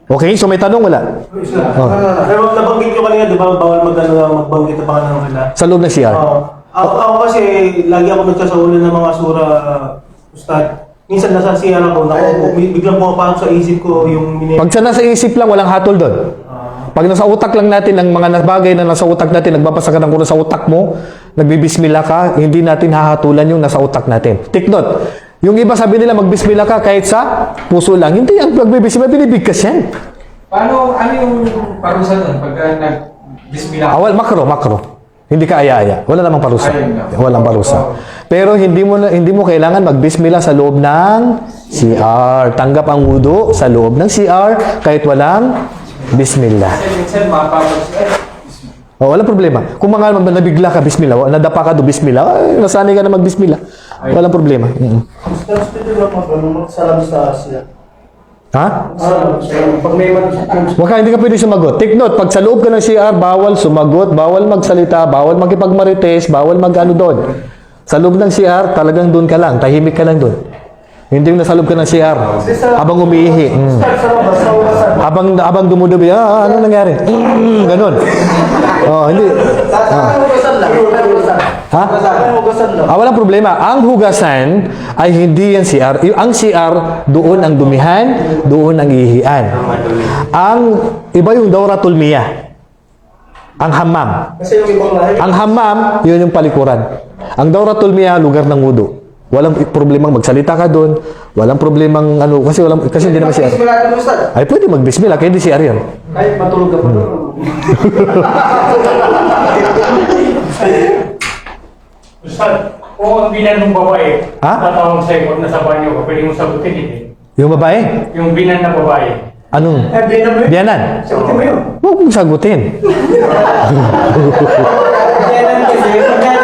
Okay, so may tanong wala? Oh. Pero nabanggit ko kanina, di ba, bawal magbanggit na pangalan ng wala. Sa loob ng CR? Ako kasi, lagi ako nagsasauli ng mga sura, Ustad. Minsan nasa CR ako, biglang pumapasok sa isip ko yung Pag sa nasa isip lang, walang hatol doon. Pag nasa utak lang natin, ang mga bagay na nasa utak natin, nagbabasa ka ng kuro sa utak mo, nagbibismillah ka, hindi natin hahatulan yung nasa utak natin. Take note, yung iba sabi nila magbismillah ka kahit sa puso lang. Hindi, ang pagbibismillah, binibigkas yan. Ano yung parusa doon pagka nag-bismillah? Makro. Hindi ka aya-aya. Wala namang parusa. Walang parusa. Pero hindi mo kailangan magbismillah sa loob ng CR. Tanggap ang wudu sa loob ng CR kahit walang bismillah. Minsan mapapagod. Walang problema. Kung mga nabigla ka, bismillah. Nadapa ka do, bismillah. Nasanay ka na mag-bismillah. Walang problema. Salam sa siya. Ha? Pag may Hindi ka pwede sumagot. Take note, pag sa loob ka ng CR, bawal sumagot, bawal magsalita, bawal makipagmarites, bawal mag-ano doon. Sa loob ng CR, talagang doon ka lang. Tahimik ka lang doon. Hindi yung nasa loob ka ng CR. Habang umiihi. Habang dumudubi, ano nangyari? Ganon. Hindi. Ha? Walang problema. Ang hugasan ay hindi yan CR. Ang CR, doon ang dumihan, doon ang ihian. Ang iba yung Dawratul Miyah. Ang hammam. Ang hammam, yun yung palikuran. Ang Dawratul Miyah, lugar ng wudu. Walang problemang magsalita ka doon. Walang problemang kasi hindi naman CR. Ay pwede magbismillah kaya hindi CR yan. Ay, matulog ka pa doon. Ustad, kung ang binan ng babae, tatawag sa'yo kung nasa banyo ka, pwede mo sagutin hindi. Yung babae? Yung binan na babae. Anong? Biyanan? Sagutin mo yun. Huwag mong sagutin.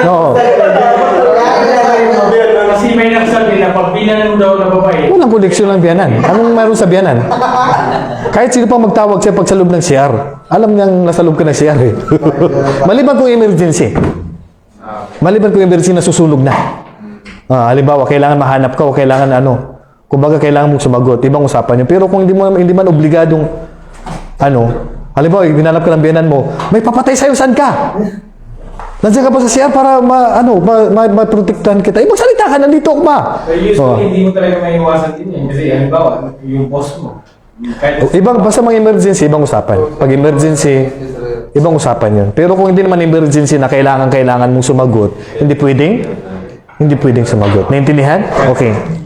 Oo. Kasi may nagsabi na pag binan mo daw na babae, Walang koneksyon ng biyanan. Anong meron sa biyanan? Kahit sino pang magtawag siya pag sa loob ng CR. Alam niyang nasa loob ka ng CR eh. Maliban kung emergency. Maliban kung emergency na susunog na. Halimbawa, kailangan mahanap ka o kailangan kumbaga kailangan mong sumagot. Ibang usapan yun. Pero kung hindi man obligadong halimbawa, hinanap ka ng biyanan mo, may papatay sa'yo, saan ka? Nandiyan ka pa sa CR para ma-protektahan kita. Magsalita ka, nandito ako ba? usually hindi mo talaga may iwasan din yan. Kasi halimbawa, yung boss mo. Basta mga emergency, ibang usapan. Pag emergency, ibang usapan yun. Pero kung hindi naman emergency na kailangan mong sumagot, hindi pwedeng sumagot. Naintindihan? Okay.